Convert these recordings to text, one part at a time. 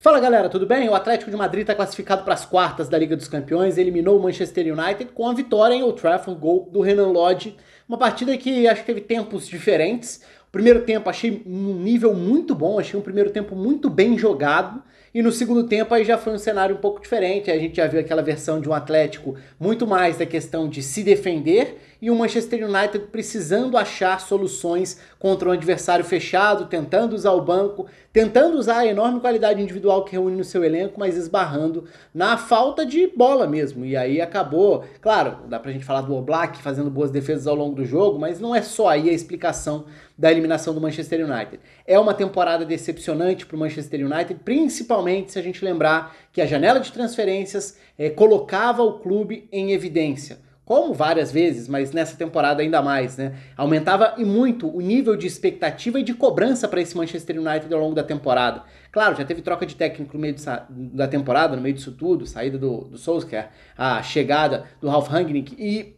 Fala galera, tudo bem? O Atlético de Madrid está classificado para as quartas da Liga dos Campeões, eliminou o Manchester United com a vitória em Old Trafford, gol do Renan Lodge. Uma partida que acho que teve tempos diferentes. O primeiro tempo achei um nível muito bom, achei um primeiro tempo muito bem jogado. E no segundo tempo aí já foi um cenário um pouco diferente. A gente já viu aquela versão de um Atlético muito mais da questão de se defender e o Manchester United precisando achar soluções contra um adversário fechado, tentando usar o banco, tentando usar a enorme qualidade individual que reúne no seu elenco, mas esbarrando na falta de bola mesmo. E aí acabou, claro, dá pra gente falar do Oblak fazendo boas defesas ao longo do jogo, mas não é só aí a explicação da eliminação do Manchester United. É uma temporada decepcionante para o Manchester United, principalmente se a gente lembrar que a janela de transferências colocava o clube em evidência. Como várias vezes, mas nessa temporada ainda mais, né? Aumentava e muito o nível de expectativa e de cobrança para esse Manchester United ao longo da temporada. Claro, já teve troca de técnico no meio da temporada, no meio disso tudo, saída do Solskjaer, a chegada do Ralf Rangnick e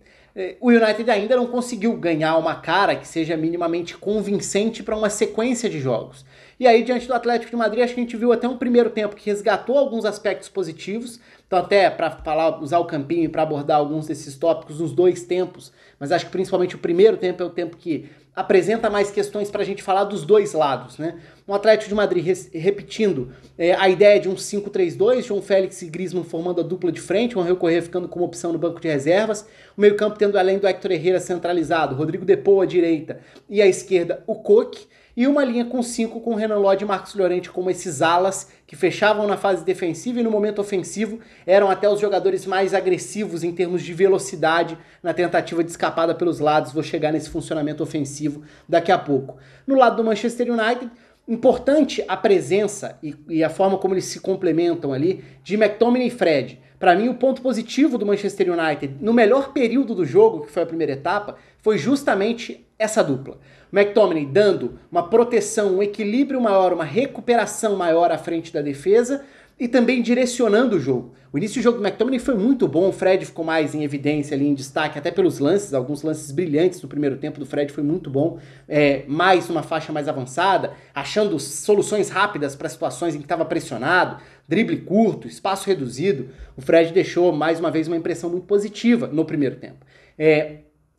o United ainda não conseguiu ganhar uma cara que seja minimamente convincente para uma sequência de jogos. E aí, diante do Atlético de Madrid, acho que a gente viu até um primeiro tempo que resgatou alguns aspectos positivos. Então, até para falar, usar o campinho para abordar alguns desses tópicos nos dois tempos, mas acho que principalmente o primeiro tempo é o tempo que apresenta mais questões para a gente falar dos dois lados, né? Um Atlético de Madrid repetindo a ideia de um 5-3-2, João Félix e Griezmann formando a dupla de frente, o Henry Correa ficando como opção no banco de reservas, o meio-campo tendo além do Héctor Herrera centralizado, Rodrigo Depou à direita e à esquerda o Koke, e uma linha com 5 com Renan Lodge e Marcos Llorente como esses alas que fechavam na fase defensiva e no momento ofensivo eram até os jogadores mais agressivos em termos de velocidade na tentativa de escapada pelos lados. Vou chegar nesse funcionamento ofensivo daqui a pouco. No lado do Manchester United, importante a presença e a forma como eles se complementam ali de McTominay e Fred. Para mim, o ponto positivo do Manchester United no melhor período do jogo, que foi a primeira etapa, foi justamente essa dupla. O McTominay dando uma proteção, um equilíbrio maior, uma recuperação maior à frente da defesa e também direcionando o jogo. O início do jogo do McTominay foi muito bom, o Fred ficou mais em evidência ali, em destaque, até pelos lances, alguns lances brilhantes do primeiro tempo do Fred foi muito bom, mais uma faixa mais avançada, achando soluções rápidas para situações em que estava pressionado, drible curto, espaço reduzido. O Fred deixou mais uma vez uma impressão muito positiva no primeiro tempo.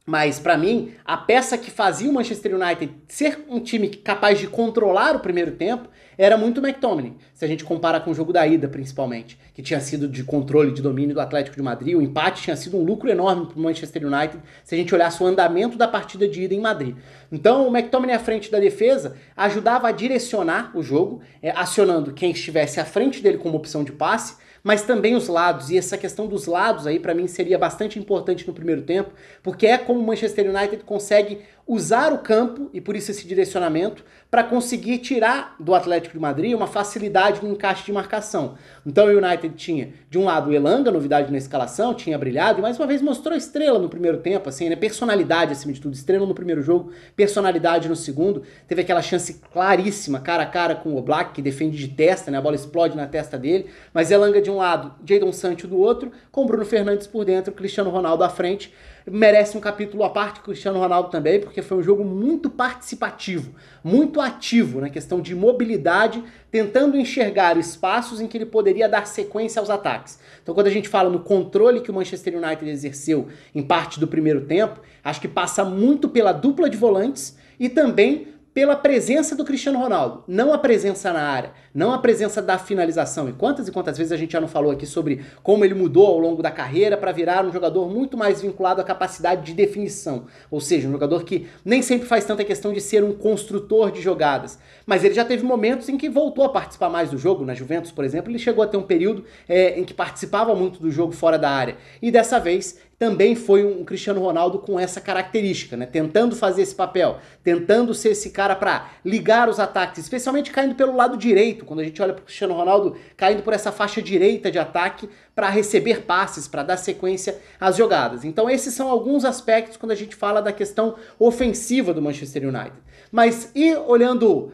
Mas, para mim, a peça que fazia o Manchester United ser um time capaz de controlar o primeiro tempo era muito o McTominay. Se a gente compara com o jogo da ida, principalmente, que tinha sido de controle, de domínio do Atlético de Madrid, o empate tinha sido um lucro enorme para o Manchester United se a gente olhasse o andamento da partida de ida em Madrid. Então, o McTominay à frente da defesa ajudava a direcionar o jogo, acionando quem estivesse à frente dele como opção de passe, mas também os lados, e essa questão dos lados aí para mim seria bastante importante no primeiro tempo, porque é como o Manchester United consegue usar o campo, e por isso esse direcionamento, para conseguir tirar do Atlético de Madrid uma facilidade no encaixe de marcação. Então o United tinha, de um lado, o Elanga, novidade na escalação, tinha brilhado, e mais uma vez mostrou estrela no primeiro tempo, assim, né? Personalidade acima de tudo, estrela no primeiro jogo, personalidade no segundo, teve aquela chance claríssima, cara a cara com o Oblak, que defende de testa, né? A bola explode na testa dele, mas Elanga de um lado, Jadon Sancho do outro, com Bruno Fernandes por dentro, Cristiano Ronaldo à frente. Merece um capítulo à parte, Cristiano Ronaldo também, porque foi um jogo muito participativo, muito ativo na questão de mobilidade, tentando enxergar espaços em que ele poderia dar sequência aos ataques. Então, quando a gente fala no controle que o Manchester United exerceu em parte do primeiro tempo, acho que passa muito pela dupla de volantes e também pela presença do Cristiano Ronaldo, não a presença na área, não a presença da finalização. E quantas vezes a gente já não falou aqui sobre como ele mudou ao longo da carreira para virar um jogador muito mais vinculado à capacidade de definição, ou seja, um jogador que nem sempre faz tanta questão de ser um construtor de jogadas, mas ele já teve momentos em que voltou a participar mais do jogo. Na Juventus, por exemplo, ele chegou a ter um período em que participava muito do jogo fora da área, e dessa vez também foi um Cristiano Ronaldo com essa característica, né? Tentando fazer esse papel, tentando ser esse cara para ligar os ataques, especialmente caindo pelo lado direito, quando a gente olha para o Cristiano Ronaldo caindo por essa faixa direita de ataque para receber passes, para dar sequência às jogadas. Então esses são alguns aspectos quando a gente fala da questão ofensiva do Manchester United. Mas e olhando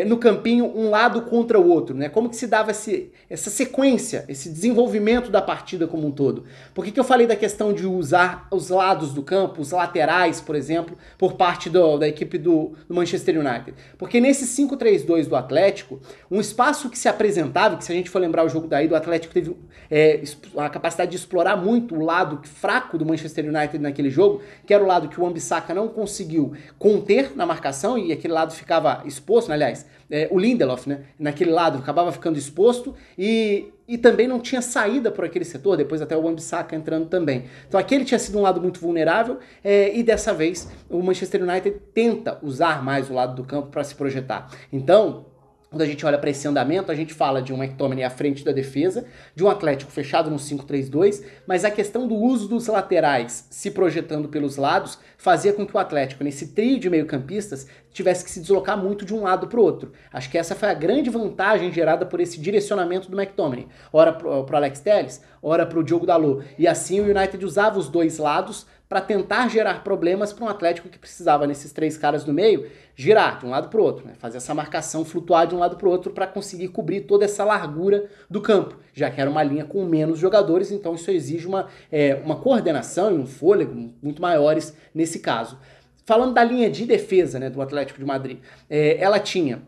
no campinho um lado contra o outro, né? Como que se dava essa sequência, esse desenvolvimento da partida como um todo? Por que eu falei da questão de usar os lados do campo, os laterais, por exemplo, por parte da equipe do Manchester United? Porque nesse 5-3-2 do Atlético, um espaço que se apresentava, que se a gente for lembrar o jogo da ida, o Atlético teve a capacidade de explorar muito o lado fraco do Manchester United naquele jogo, que era o lado que o Wan-Bissaka não conseguiu conter na marcação, e aquele lado ficava exposto, né? Aliás, o Lindelof, né, naquele lado acabava ficando exposto e também não tinha saída por aquele setor, depois até o Wan-Bissaka entrando também. Então aquele tinha sido um lado muito vulnerável e dessa vez o Manchester United tenta usar mais o lado do campo para se projetar. Então, quando a gente olha para esse andamento, a gente fala de um McTominay à frente da defesa, de um Atlético fechado no 5-3-2, mas a questão do uso dos laterais se projetando pelos lados fazia com que o Atlético, nesse trio de meio-campistas, tivesse que se deslocar muito de um lado para o outro. Acho que essa foi a grande vantagem gerada por esse direcionamento do McTominay. Ora para o Alex Telles, ora para o Diogo Dalot. E assim o United usava os dois lados para tentar gerar problemas para um Atlético que precisava, nesses três caras no meio, girar de um lado para o outro, né? Fazer essa marcação flutuar de um lado para o outro para conseguir cobrir toda essa largura do campo, já que era uma linha com menos jogadores, então isso exige uma coordenação e um fôlego muito maiores nesse caso. Falando da linha de defesa, né, do Atlético de Madrid, ela tinha,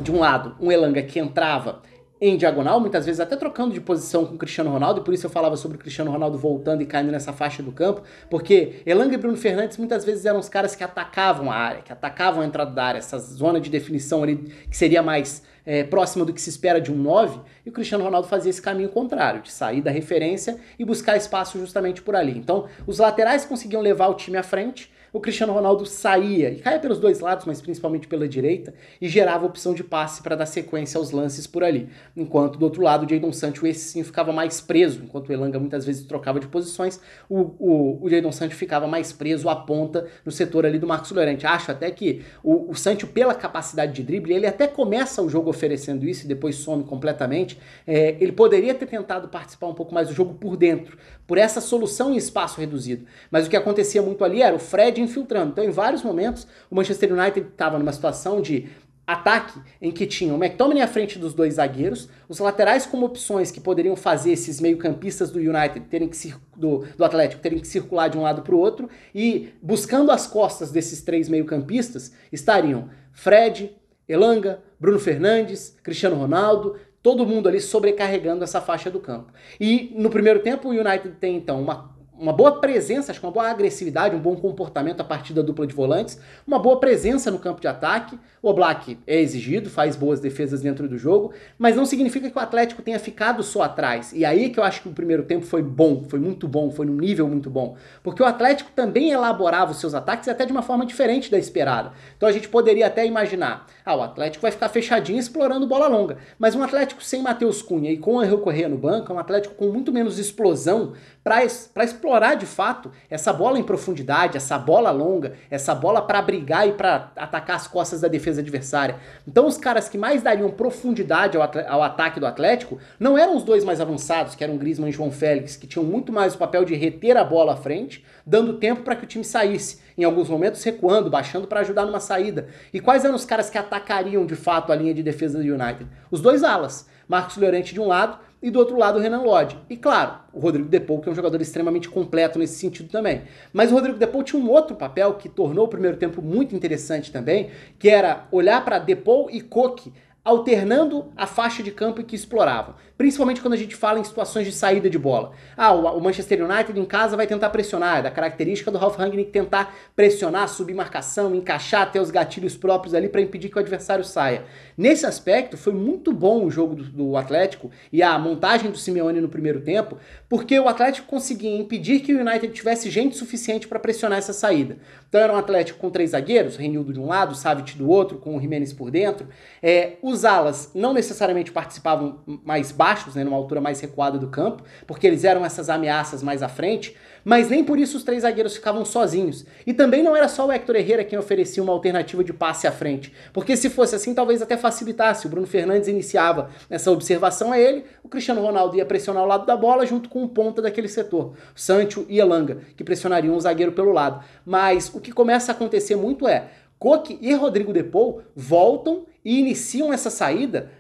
de um lado, um Elanga que entrava em diagonal, muitas vezes até trocando de posição com o Cristiano Ronaldo, e por isso eu falava sobre o Cristiano Ronaldo voltando e caindo nessa faixa do campo, porque Elanga e Bruno Fernandes muitas vezes eram os caras que atacavam a área, que atacavam a entrada da área, essa zona de definição ali que seria mais próxima do que se espera de um 9, e o Cristiano Ronaldo fazia esse caminho contrário, de sair da referência e buscar espaço justamente por ali. Então, os laterais conseguiam levar o time à frente, o Cristiano Ronaldo saía, e caía pelos dois lados, mas principalmente pela direita, e gerava opção de passe para dar sequência aos lances por ali. Enquanto do outro lado o Jadon Sancho, esse sim, ficava mais preso, enquanto o Elanga muitas vezes trocava de posições, o Jadon Sancho ficava mais preso à ponta no setor ali do Marcos Llorente. Acho até que o Sancho, pela capacidade de drible, ele até começa o jogo oferecendo isso e depois some completamente. Ele poderia ter tentado participar um pouco mais do jogo por dentro, por essa solução em espaço reduzido. Mas o que acontecia muito ali era o Fred infiltrando. Então, em vários momentos, o Manchester United estava numa situação de ataque em que tinha o McTominay à frente dos dois zagueiros, os laterais como opções que poderiam fazer esses meio-campistas do United do Atlético terem que circular de um lado para o outro, e buscando as costas desses três meio-campistas estariam Fred, Elanga, Bruno Fernandes, Cristiano Ronaldo, todo mundo ali sobrecarregando essa faixa do campo. E no primeiro tempo o United tem então uma boa presença, acho que uma boa agressividade, um bom comportamento a partir da dupla de volantes, uma boa presença no campo de ataque. O Oblak é exigido, faz boas defesas dentro do jogo, mas não significa que o Atlético tenha ficado só atrás. E aí que eu acho que o primeiro tempo foi bom, foi muito bom, foi num nível muito bom. Porque o Atlético também elaborava os seus ataques até de uma forma diferente da esperada. Então a gente poderia até imaginar, o Atlético vai ficar fechadinho explorando bola longa. Mas um Atlético sem Matheus Cunha e com o Angel Correa no banco, é um Atlético com muito menos explosão para explorar de fato essa bola em profundidade, essa bola longa, essa bola para brigar e para atacar as costas da defesa adversária. Então os caras que mais dariam profundidade ao ataque do Atlético não eram os dois mais avançados, que eram Griezmann e João Félix, que tinham muito mais o papel de reter a bola à frente, dando tempo para que o time saísse, em alguns momentos recuando, baixando para ajudar numa saída. E quais eram os caras que atacariam de fato a linha de defesa do United? Os dois alas, Marcos Llorente de um lado e do outro lado o Renan Lodge. E claro, o Rodrigo De Paul, que é um jogador extremamente completo nesse sentido também. Mas o Rodrigo De Paul tinha um outro papel que tornou o primeiro tempo muito interessante também, que era olhar para De Paul e Koke alternando a faixa de campo em que exploravam. Principalmente quando a gente fala em situações de saída de bola. O Manchester United em casa vai tentar pressionar, é da característica do Ralf Rangnick tentar pressionar, subir marcação, encaixar até os gatilhos próprios ali para impedir que o adversário saia. Nesse aspecto, foi muito bom o jogo do Atlético e a montagem do Simeone no primeiro tempo, porque o Atlético conseguia impedir que o United tivesse gente suficiente para pressionar essa saída. Então era um Atlético com três zagueiros, Reinildo de um lado, Savic do outro, com o Jimenez por dentro. Os alas não necessariamente participavam mais baixos, né, numa altura mais recuada do campo, porque eles eram essas ameaças mais à frente, mas nem por isso os três zagueiros ficavam sozinhos. E também não era só o Héctor Herrera quem oferecia uma alternativa de passe à frente, porque se fosse assim talvez até facilitasse. O Bruno Fernandes iniciava essa observação a ele, o Cristiano Ronaldo ia pressionar o lado da bola junto com o ponta daquele setor, Sancho e Elanga, que pressionariam o zagueiro pelo lado. Mas o que começa a acontecer muito Koke e Rodrigo De Paul voltam e iniciam essa saída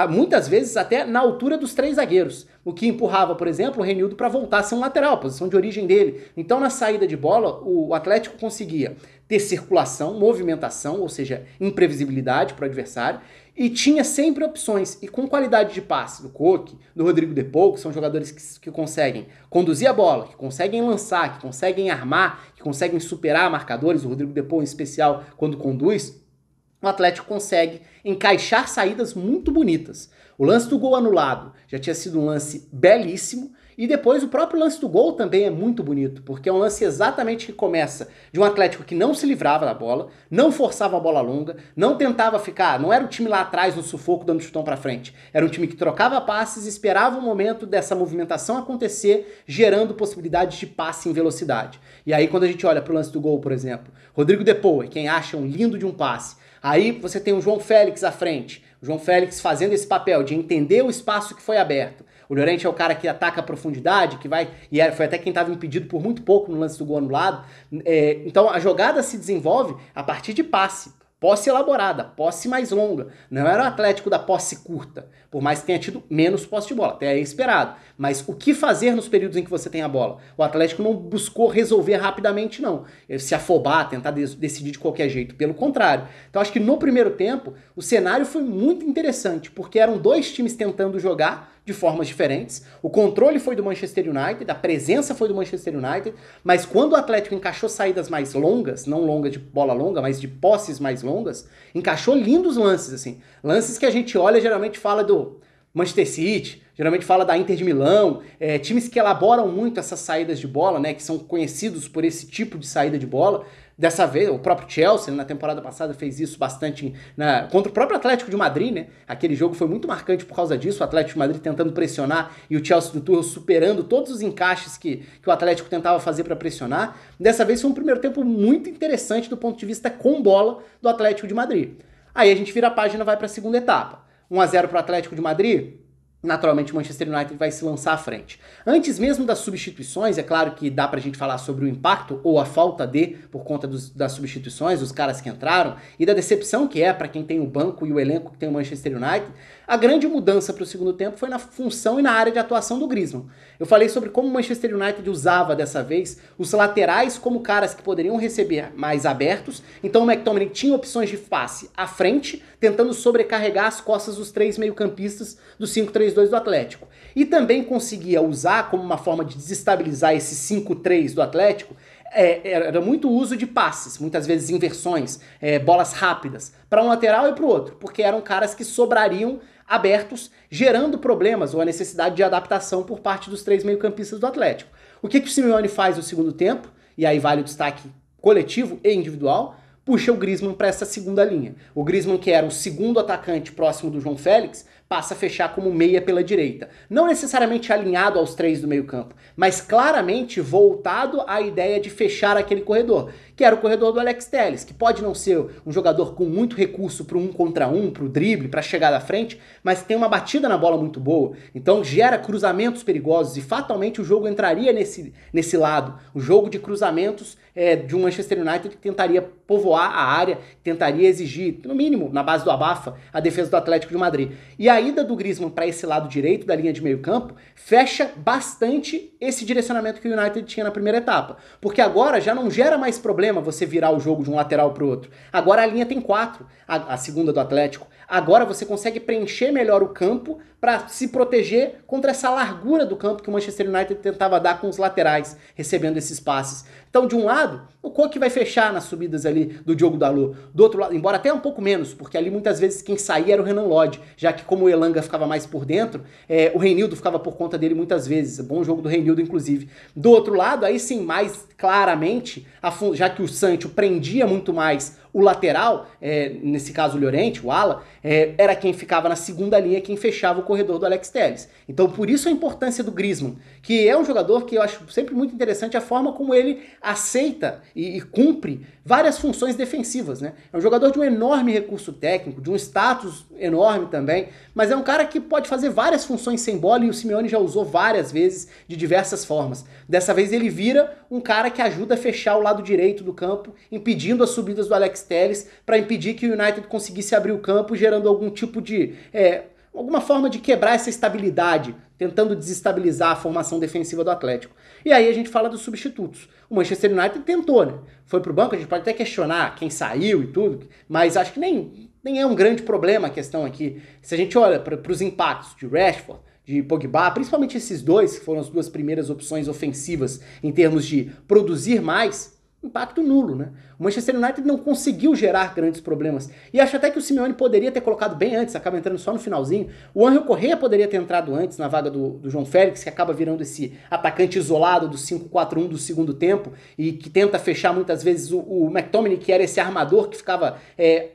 muitas vezes até na altura dos 3 zagueiros, o que empurrava, por exemplo, o Reinildo para voltar a ser um lateral, posição de origem dele. Então, na saída de bola, o Atlético conseguia ter circulação, movimentação, ou seja, imprevisibilidade para o adversário, e tinha sempre opções, e com qualidade de passe do Coque, do Rodrigo De Paul, que são jogadores que conseguem conduzir a bola, que conseguem lançar, que conseguem armar, que conseguem superar marcadores, o Rodrigo De Paul em especial quando conduz, o Atlético consegue encaixar saídas muito bonitas. O lance do gol anulado já tinha sido um lance belíssimo, e depois o próprio lance do gol também é muito bonito, porque é um lance exatamente que começa de um Atlético que não se livrava da bola, não forçava a bola longa, não tentava ficar, não era o time lá atrás no sufoco dando chutão pra frente, era um time que trocava passes, esperava o momento dessa movimentação acontecer, gerando possibilidades de passe em velocidade. E aí quando a gente olha pro lance do gol, por exemplo, Rodrigo De Paul é quem acha um lindo de um passe, aí você tem o João Félix à frente, o João Félix fazendo esse papel de entender o espaço que foi aberto. O Llorente é o cara que ataca a profundidade, que vai, e foi até quem estava impedido por muito pouco no lance do gol anulado. Então a jogada se desenvolve a partir de passe. Posse elaborada, posse mais longa. Não era o Atlético da posse curta, por mais que tenha tido menos posse de bola, até é esperado. Mas o que fazer nos períodos em que você tem a bola? O Atlético não buscou resolver rapidamente, não. Se afobar, tentar decidir de qualquer jeito. Pelo contrário. Então acho que no primeiro tempo, o cenário foi muito interessante, porque eram 2 times tentando jogar de formas diferentes. O controle foi do Manchester United, a presença foi do Manchester United, mas quando o Atlético encaixou saídas mais longas, não longas de bola longa, mas de posses mais longas, encaixou lindos lances, assim. Lances que a gente olha, geralmente fala do Manchester City, geralmente fala da Inter de Milão, times que elaboram muito essas saídas de bola, né, que são conhecidos por esse tipo de saída de bola. Dessa vez, o próprio Chelsea, na temporada passada, fez isso bastante contra o próprio Atlético de Madrid, né? Aquele jogo foi muito marcante por causa disso, o Atlético de Madrid tentando pressionar e o Chelsea do Tuchel superando todos os encaixes que o Atlético tentava fazer para pressionar. Dessa vez foi um primeiro tempo muito interessante do ponto de vista com bola do Atlético de Madrid. Aí a gente vira a página e vai para a segunda etapa. 1-0 para o Atlético de Madrid. Naturalmente o Manchester United vai se lançar à frente. Antes mesmo das substituições, é claro que dá pra gente falar sobre o impacto ou a falta de, por conta das substituições, os caras que entraram, e da decepção que é pra quem tem o banco e o elenco que tem o Manchester United. A grande mudança para o segundo tempo foi na função e na área de atuação do Griezmann. Eu falei sobre como o Manchester United usava dessa vez os laterais como caras que poderiam receber mais abertos, então o McTominay tinha opções de passe à frente, tentando sobrecarregar as costas dos 3 meio-campistas do 5-3-2 do Atlético. E também conseguia usar como uma forma de desestabilizar esse 5-3 do Atlético, era muito uso de passes, muitas vezes inversões, bolas rápidas, para um lateral e para o outro, porque eram caras que sobrariam abertos, gerando problemas ou a necessidade de adaptação por parte dos 3 meio-campistas do Atlético. O que o Simeone faz no segundo tempo, e aí vale o destaque coletivo e individual, puxa o Griezmann para essa segunda linha. O Griezmann, que era o segundo atacante próximo do João Félix, passa a fechar como meia pela direita. Não necessariamente alinhado aos 3 do meio campo, mas claramente voltado à ideia de fechar aquele corredor, que era o corredor do Alex Telles, que pode não ser um jogador com muito recurso para o 1 contra 1, para o drible, para chegar da frente, mas tem uma batida na bola muito boa, então gera cruzamentos perigosos e fatalmente o jogo entraria nesse lado, o jogo de cruzamentos de um Manchester United que tentaria povoar a área, tentaria exigir, no mínimo, na base do abafa, a defesa do Atlético de Madrid. E a ida do Griezmann para esse lado direito da linha de meio campo fecha bastante esse direcionamento que o United tinha na primeira etapa, porque agora já não gera mais problema você virar o jogo de um lateral para o outro. Agora a linha tem 4, a segunda do Atlético. Agora você consegue preencher melhor o campo para se proteger contra essa largura do campo que o Manchester United tentava dar com os laterais, recebendo esses passes. Então, de um lado, o Coque vai fechar nas subidas ali do Diogo Dalot. Do outro lado, embora até um pouco menos, porque ali muitas vezes quem saía era o Renan Lodge, já que como o Elanga ficava mais por dentro, o Reinildo ficava por conta dele muitas vezes. Bom jogo do Reinildo, inclusive. Do outro lado, aí sim, mais claramente, já que o Sancho prendia muito mais o lateral, nesse caso o Llorente, o ala, era quem ficava na segunda linha, quem fechava o corredor do Alex Telles. Então por isso a importância do Griezmann, que é um jogador que eu acho sempre muito interessante a forma como ele aceita e cumpre várias funções defensivas, né? É um jogador de um enorme recurso técnico, de um status enorme também, mas é um cara que pode fazer várias funções sem bola e o Simeone já usou várias vezes de diversas formas. Dessa vez ele vira um cara que ajuda a fechar o lado direito do campo, impedindo as subidas do Alex teles para impedir que o United conseguisse abrir o campo, gerando algum tipo de... alguma forma de quebrar essa estabilidade, tentando desestabilizar a formação defensiva do Atlético. E aí a gente fala dos substitutos. O Manchester United tentou, né? Foi pro banco, a gente pode até questionar quem saiu e tudo, mas acho que nem é um grande problema a questão aqui. Se a gente olha para os impactos de Rashford, de Pogba, principalmente esses dois, que foram as duas primeiras opções ofensivas em termos de produzir mais, impacto nulo, né? O Manchester United não conseguiu gerar grandes problemas. E acho até que o Simeone poderia ter colocado bem antes, acaba entrando só no finalzinho. O Ángel Correa poderia ter entrado antes na vaga do João Félix, que acaba virando esse atacante isolado do 5-4-1 do segundo tempo e que tenta fechar muitas vezes o McTominay, que era esse armador que ficava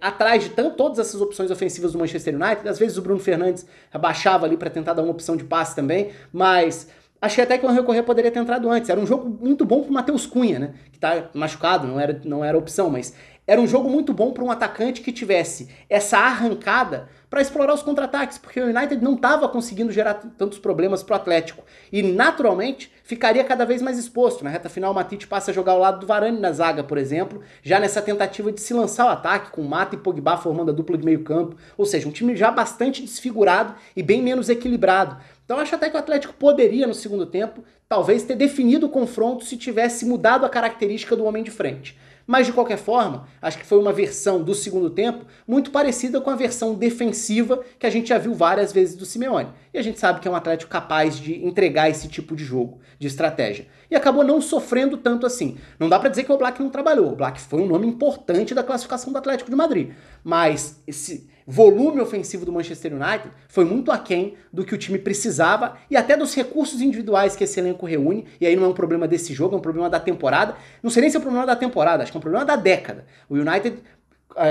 atrás de todas essas opções ofensivas do Manchester United. Às vezes o Bruno Fernandes abaixava ali para tentar dar uma opção de passe também, mas... achei até que o Ángel Correa poderia ter entrado antes. Era um jogo muito bom pro Matheus Cunha, né? Que tá machucado, não era opção, mas era um jogo muito bom para um atacante que tivesse essa arrancada para explorar os contra-ataques, porque o United não estava conseguindo gerar tantos problemas pro Atlético. E, naturalmente, ficaria cada vez mais exposto. Na reta final, o Matite passa a jogar ao lado do Varane na zaga, por exemplo, já nessa tentativa de se lançar ao ataque, com Mata e Pogba formando a dupla de meio campo. Ou seja, um time já bastante desfigurado e bem menos equilibrado. Então acho até que o Atlético poderia, no segundo tempo, talvez ter definido o confronto se tivesse mudado a característica do homem de frente. Mas, de qualquer forma, acho que foi uma versão do segundo tempo muito parecida com a versão defensiva que a gente já viu várias vezes do Simeone. E a gente sabe que é um Atlético capaz de entregar esse tipo de jogo, de estratégia. E acabou não sofrendo tanto assim. Não dá pra dizer que o Black não trabalhou. O Black foi um nome importante da classificação do Atlético de Madrid. Mas esse volume ofensivo do Manchester United foi muito aquém do que o time precisava e até dos recursos individuais que esse elenco reúne. E aí não é um problema desse jogo, é um problema da temporada. Não sei nem se é um problema da temporada, acho que é um problema da década. O United,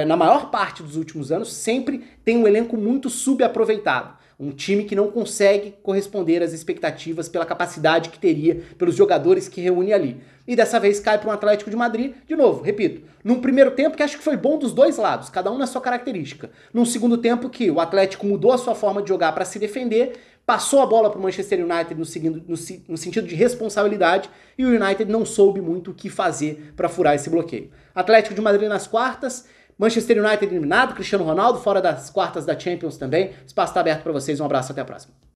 na maior parte dos últimos anos, sempre tem um elenco muito subaproveitado. Um time que não consegue corresponder às expectativas pela capacidade que teria, pelos jogadores que reúne ali. E dessa vez cai para um Atlético de Madrid, de novo, repito, num primeiro tempo que acho que foi bom dos dois lados, cada um na sua característica. Num segundo tempo que o Atlético mudou a sua forma de jogar para se defender, passou a bola para o Manchester United no sentido de responsabilidade e o United não soube muito o que fazer para furar esse bloqueio. Atlético de Madrid nas quartas, Manchester United eliminado, Cristiano Ronaldo fora das quartas da Champions também. O espaço está aberto para vocês, um abraço, até a próxima.